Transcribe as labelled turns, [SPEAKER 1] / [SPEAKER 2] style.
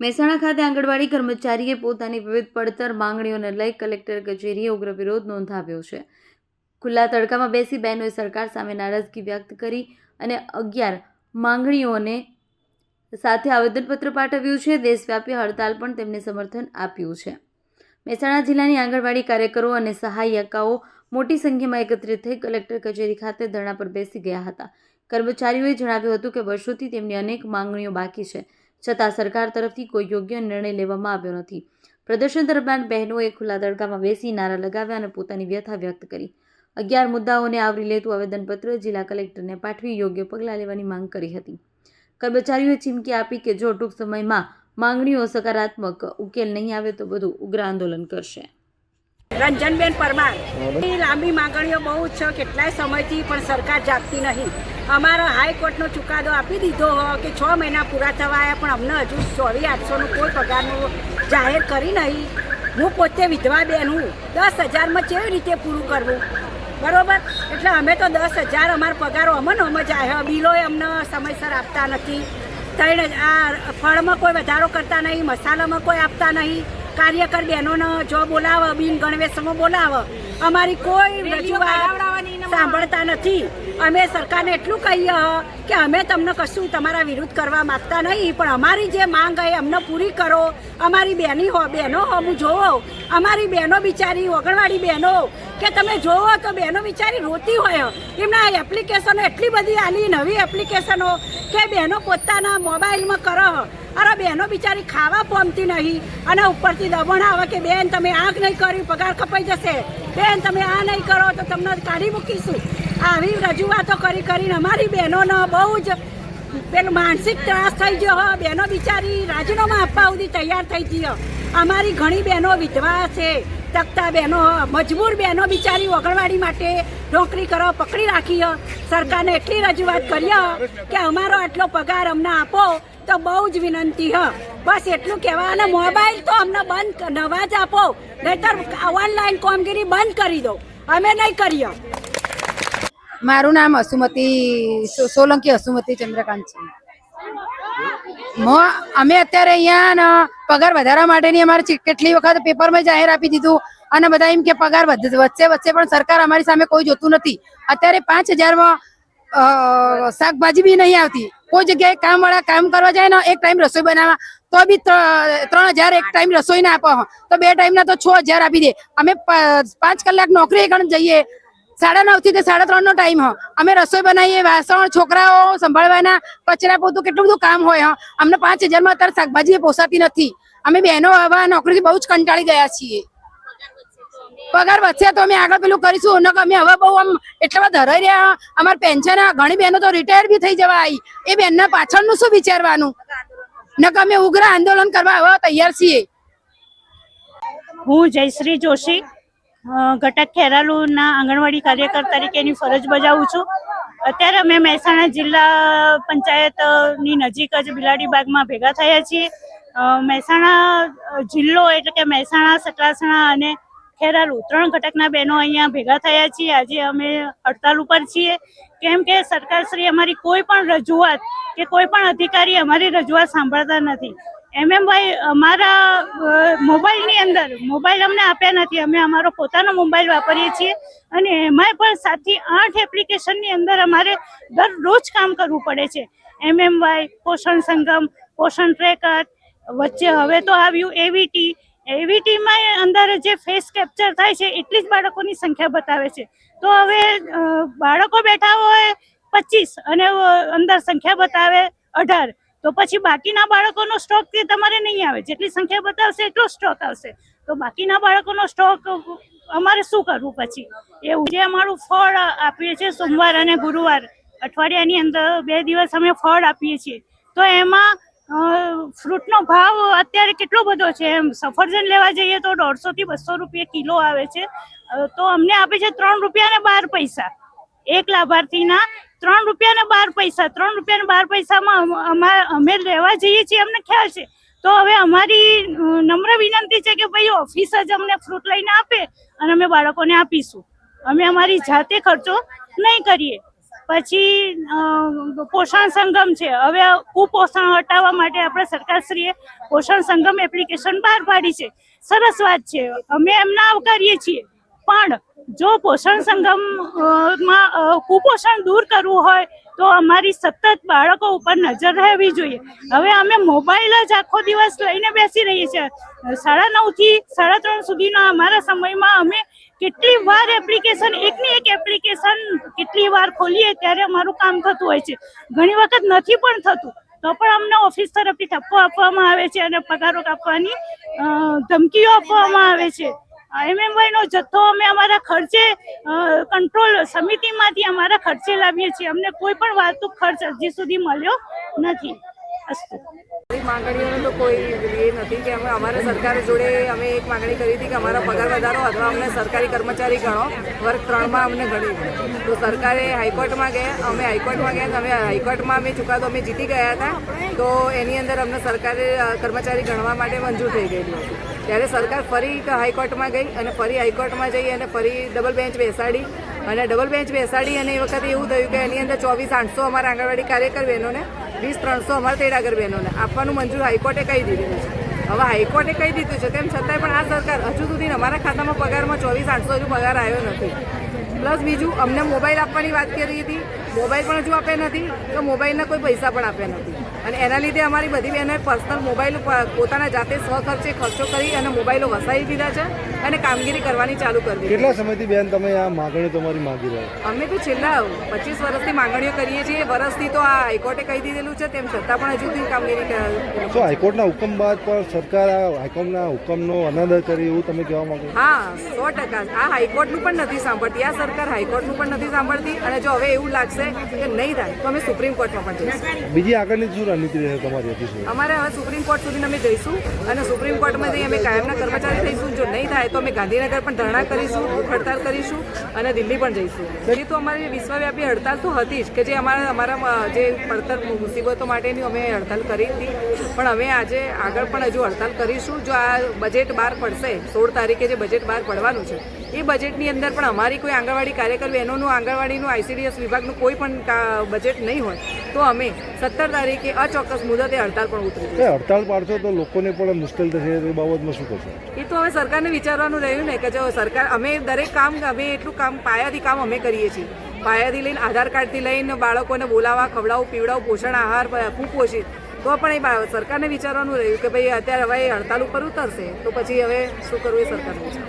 [SPEAKER 1] મહેસાણા ખાતે આંગણવાડી કર્મચારીએ પોતાની વિવિધ પડતર માંગણીઓને લઈ કલેક્ટર કચેરીએ ઉગ્ર વિરોધ નોંધાવ્યો છે. ખુલ્લા તડકામાં બેસી બહેનોએ સરકાર સામે નારાજગી વ્યક્ત કરી અને 11 માંગણીઓને સાથે આવેદનપત્ર પાઠવ્યું છે. દેશવ્યાપી હડતાલ પણ તેમને સમર્થન આપ્યું છે. મહેસાણા જિલ્લાની આંગણવાડી કાર્યકરો અને સહાયિકાઓ મોટી સંખ્યામાં એકત્રિત થઈ કલેક્ટર કચેરી ખાતે ધરણા પર બેસી ગયા હતા. કર્મચારીઓએ જણાવ્યું હતું કે વર્ષોથી તેમની અનેક માંગણીઓ બાકી છે, છતાં સરકાર તરફથી કોઈ યોગ્ય નિર્ણય લેવામાં આવ્યો નથી. પ્રદર્શન દરમિયાન બહેનોએ ખુલ્લા તડકામાં બેસી નારા લગાવ્યા અને પોતાની વ્યથા વ્યક્ત કરી. 11 મુદ્દાઓને આવરી લેતું આવેદનપત્ર જિલ્લા કલેક્ટરને પાઠવી યોગ્ય પગલાં લેવાની માંગ કરી હતી. કર્મચારીઓએ ચીમકી આપી કે જો ટૂંક સમયમાં માંગણીઓ સકારાત્મક ઉકેલ નહીં આવે તો વધુ ઉગ્ર આંદોલન કરશે.
[SPEAKER 2] રંજનબેન પરમાર, લાંબી માંગણીઓ બહુ છે કેટલાય સમયથી, પણ સરકાર જાગતી નહીં. અમારો હાઈકોર્ટનો ચુકાદો આપી દીધો કે 6 મહિના પૂરા થવાયા, પણ અમને હજુ 24,800નો કોઈ પગારનું જાહેર કરી નહીં. હું પોતે વિધવા બેન હું, 10,000માં કેવી રીતે પૂરું કરવું? બરોબર, એટલે અમે તો 10,000 અમારા પગારો અમને જાય, બિલોય અમને સમયસર આપતા નથી. આ ફળમાં કોઈ વધારો કરતા નહીં, મસાલામાં કોઈ આપતા નહીં. કાર્યકર બહેનોને જો બોલાવે, બિન ગણવેશમાં બોલાવે, અમારી કોઈ રજૂઆત સાંભળતા નથી. અમે સરકારને એટલું કહીએ કે અમે તમને કશું તમારા વિરુદ્ધ કરવા માગતા નહીં, પણ અમારી જે માંગ એ અમને પૂરી કરો. અમારી બહેનો હું જોવો, અમારી બહેનો બિચારી આંગણવાડી બહેનો કે તમે જોવો તો બહેનો બિચારી રોતી હોય. એમના એપ્લિકેશનો એટલી બધી આલી, નવી એપ્લિકેશનો કે બહેનો પોતાના મોબાઈલમાં કરો. અરે બહેનો બિચારી ખાવા પામતી નહીં, અને ઉપરથી દબાણ આવે કે બેન તમે આંખ નહીં કર્યું પગાર કપાઈ જશે, બેન તમે આ નહીં કરો તો તમને કાઢી મૂકીશું. આવી રજૂઆતો કરીને અમારી બહેનોનો બહુ જ પેલું માનસિક ત્રાસ થઈ ગયો. બહેનો બિચારી રાજીનામા આપવા સુધી તૈયાર થઈ ગઈ. અમારી ઘણી બહેનો વિધવા છે, તકતા બહેનો, મજબૂર બહેનો બિચારી આંગણવાડી માટે નોકરી કરવા પકડી રાખી. સરકારને એટલી રજૂઆત કરી કે અમારો આટલો પગાર અમને આપો, તો બહુ જ વિનંતી બસ એટલું કહેવા. અને મોબાઈલ તો અમને બંધ નવા જ આપો, નહીતર ઓનલાઈન કામગીરી બંધ કરી દો, અમે નહીં કરીએ.
[SPEAKER 3] મારું નામ હસુમતી સોલંકી હસુમતી ચંદ્રકાંત છે. અમે અત્યારે અહીંયા પગાર વધારવા માટેની અમારે કેટલી વખત પેપરમાં જાહેર આપી દીધું, અને બધા એમ કે પગાર વચ્ચે પણ સરકાર અમારી સામે કોઈ જોતું નથી. અત્યારે 5,000માં શાકભાજી બી નહીં આવતી. કોઈ જગ્યાએ કામવાળા કામ કરવા જાય ને, એક ટાઈમ રસોઈ બનાવવા તો બી 3,000 એક ટાઈમ રસોઈ ના આપો, તો 2 ટાઈમના તો 6,000 આપી દે. અમે 5 કલાક નોકરી ગણ જઈએ, 9:30 થી 3:30નો ટાઈમ અમે રસોઈ બનાવીએ, વાસણ છોકરાઓ સંભાળવાના, કચરા પોતું કેટલું બધું કામ હોય. અમને 5,000માં અત્યારે શાકભાજી પોસાતી નથી. અમે બહેનો આવા નોકરીથી બહુ જ કંટાળી ગયા છીએ. પગાર વધશે તો અમે આગળ પેલું કરીશું. અમે હવે બહુ એટલા બધા ધરાઈ રહ્યા. અમારે પેન્શન ઘણી બહેનો તો રિટાયર બી થઈ જવા આવી. એ બહેનના પાછળનું શું વિચારવાનું? અમે ઉગ્ર આંદોલન કરવા હવે તૈયાર છીએ.
[SPEAKER 4] હું જયશ્રી જોશી, ઘટક ખેરાલુના આંગણવાડી કાર્યકર તરીકેની ફરજ બજાવું છું. અત્યારે અમે મહેસાણા જિલ્લા પંચાયતની નજીક જ બિલાડીબાગમાં ભેગા થયા છીએ. મહેસાણા જિલ્લો એટલે કે મહેસાણા, સતલાસણા અને ખેરાલુ 3 ઘટકના બહેનો અહીંયા ભેગા થયા છીએ. આજે અમે હડતાલ ઉપર છીએ, કેમ કે સરકારશ્રી અમારી કોઈ પણ રજૂઆત કે કોઈ પણ અધિકારી અમારી રજૂઆત સાંભળતા નથી. MMY અમારા મોબાઈલની અંદર મોબાઈલ અમને આપ્યા નથી. અમે અમારો પોતાનો મોબાઈલ વાપરીએ છીએ, અને એમાંય પણ 7 થી 8 એપ્લિકેશનની અંદર અમારે દરરોજ કામ કરવું પડે છે. MMY, પોષણ સંગમ, પોષણ ટ્રેકર, વચ્ચે હવે તો આવ્યું AVTમાં અંદર જે ફેસ કેપ્ચર થાય છે એટલી જ બાળકોની સંખ્યા બતાવે છે. તો હવે બાળકો બેઠા હોય 25 અને અંદર સંખ્યા બતાવે 18, તો પછી બાકીના બાળકોનો સ્ટોક તે તમારે નહીં આવે. જેટલી સંખ્યા બતાવશે એટલો સ્ટોક આવશે, તો બાકીના બાળકોનો સ્ટોક અમારે શું કરવું પછી? એવું જે અમારું ફળ આપીએ છીએ સોમવાર અને ગુરુવાર, અઠવાડિયાની અંદર 2 દિવસ અમે ફળ આપીએ છીએ. તો એમાં ફ્રૂટનો ભાવ અત્યારે કેટલો બધો છે. એમ સફરજન લેવા જઈએ તો 150 થી 200 રૂપિયા કિલો આવે છે. તો અમને આપે છે 3 રૂપિયા અને 12 પૈસા. એક લાભાર્થીના 3 રૂપિયા અને 12 પૈસા. 3 રૂપિયા અને 12 પૈસામાં અમે લેવા જઈએ છીએ, અમને ખ્યાલ છે. તો હવે અમારી નમ્ર વિનંતી છે કે ભાઈ ઓફિસ જ અમને ફ્રૂટ લઈને આપે અને અમે બાળકોને આપીશું. અમે અમારી જાતે ખર્ચો નહીં કરીએ. પછી પોષણ સંગમ છે. હવે કુપોષણ હટાવવા માટે આપણે સરકારશ્રીએ પોષણ સંગમ એપ્લિકેશન બહાર પાડી છે. સરસ વાત છે, અમે એમને આવકારીએ છીએ. પણ જો પોષણ સંગમ માં કુપોષણ દૂર કરવું હોય તો અમારી સતત બાળકો ઉપર નજર રહેવી જોઈએ. હવે અમે મોબાઈલ જ આખો દિવસ લઈને બેસી રહીએ છીએ. 9:30 થી 3:30 સુધીના અમારા સમયમાં અમે કેટલી વાર એપ્લિકેશન, એકની એક એપ્લિકેશન કેટલી વાર ખોલીએ ત્યારે અમારું કામ થતું હોય છે. ઘણી વખત નથી પણ થતું, તો પણ અમને ઓફિસ તરફથી ઠપકો આપવામાં આવે છે અને પગારો કાપવાની ધમકીઓ આપવામાં આવે છે. MMY નો જથ્થો અમે અમારા ખર્ચે કંટ્રોલ સમિતિમાંથી અમારા ખર્ચે લાવીએ છીએ. અમને કોઈ પણ વાર્ષિક ખર્ચ હજી સુધી મળ્યો નથી. અસ્તુ.
[SPEAKER 5] માંગણીઓનો તો કોઈ એ નથી કે અમે અમારા સરકાર જોડે અમે એક માંગણી કરી હતી કે અમારા પગાર વધારો અથવા અમને સરકારી કર્મચારી ગણો, વર્ગ 3માં અમને ગણી. તો સરકારે હાઈકોર્ટમાં ગયા, અમે હાઈકોર્ટમાં ગયા, અમે હાઈકોર્ટમાં અમે ચુકાદો અમે જીતી ગયા હતા. તો એની અંદર અમને સરકારે કર્મચારી ગણવા માટે મંજૂર થઈ ગયેલું હતું. ત્યારે સરકાર ફરી હાઈકોર્ટમાં ગઈ અને ફરી હાઈકોર્ટમાં જઈ અને ફરી ડબલ બેન્ચ બેસાડી અને એ વખતે એવું થયું કે એની અંદર 24,800 અમારા આંગણવાડી કાર્યકર બહેનોને, 20,300 અમારા તેડાગર બહેનોને આપવાનું મંજૂર હાઈકોર્ટે કહી દીધું છે. હવે હાઈકોર્ટે કહી દીધું છે, તેમ છતાંય પણ આ સરકાર હજુ સુધી અમારા ખાતામાં પગારમાં 24,800 હજુ પગાર આવ્યો નથી. પ્લસ બીજું અમને મોબાઈલ આપવાની વાત કરી હતી, મોબાઈલ પણ હજુ આપ્યા નથી, તો મોબાઈલના કોઈ પૈસા પણ આપ્યા નથી. અને એના લીધે અમારી બધી બહેનોએ પર્સનલ મોબાઈલ પોતાના જાતે સ્વખર્ચે ખર્ચો કરી અને મોબાઈલો વસાવી દીધા છે અને કામગીરી કરવાની ચાલુ કરી દીધી.
[SPEAKER 6] કેટલા સમયથી બેન તમે આ માંગણી તમારી માંગી રહ્યા?
[SPEAKER 5] અમે તો છેલ્લા 25 વર્ષથી માંગણીઓ કરીએ છીએ. વર્ષથી તો આ હાઈકોર્ટે કહી દીધેલું છે, તેમ છતાં પણ હજુ સુધી કામગીરી કરી.
[SPEAKER 6] તો હાઈકોર્ટના હુકમ બાદ પણ સરકાર આ હાઈકોર્ટના હુકમનો અનાદર કરી એવું તમે કહેવા માંગો?
[SPEAKER 5] હા, 100%. આ હાઈકોર્ટનું પણ નથી સાંભળતી, આ સરકાર હાઈકોર્ટનું પણ નથી સાંભળતી. અને જો હવે એવું લાગશે કે નહીં થાય તો અમે સુપ્રીમ કોર્ટમાં પણ જઈશું.
[SPEAKER 6] બીજી આગળની શું રણનીતિ રહે તમારી હતી?
[SPEAKER 5] અમારે હવે સુપ્રીમ કોર્ટ સુધી અમે જઈશું અને સુપ્રીમ કોર્ટમાં જઈ અમે કાયમના કર્મચારી થઈશું. જો નહીં થાય તો અમે ગાંધીનગર પણ ધરણા કરીશું, ભૂખ હડતાલ કરીશું અને દિલ્હી પણ જઈશું. એ તો અમારી વિશ્વવ્યાપી હડતાલ તો હતી જ કે જે અમારા જે પડતર મુસીબતો માટેની અમે હડતાલ કરી હતી. પણ અમે આજે આગળ પણ હજુ હડતાલ કરીશું. જો આ બજેટ બહાર પડશે, 16 તારીખે જે બજેટ બહાર પડવાનું છે, એ બજેટની અંદર પણ અમારી કોઈ આંગણવાડી કાર્યકર બહેનોનું, આંગણવાડીનું ICDS વિભાગનું કોઈ પણ બજેટ નહીં હોય તો અમે 17 તારીખે અચોક્કસ મુદતે હડતાલ પણ ઉતરીશું.
[SPEAKER 6] હડતાલ પાડશો તો લોકોને પણ મુશ્કેલ થશે, એ બાબતમાં શું કરશો?
[SPEAKER 5] એ તો હવે સરકારને વિચારવાનું રહ્યું ને કે જો સરકાર, અમે દરેક કામ, અમે એટલું કામ પાયાથી કામ અમે કરીએ છીએ. પાયાથી લઈને આધાર કાર્ડથી લઈને બાળકોને બોલાવવા, ખવડાવવું, પીવડાવવું, પોષણ આહાર, કુપોષિત, તો પણ એ સરકારને વિચારવાનું રહ્યું કે ભાઈ અત્યારે હવે હડતાલ ઉપર ઉતરશે તો પછી હવે શું કરવું એ સરકારનું છે.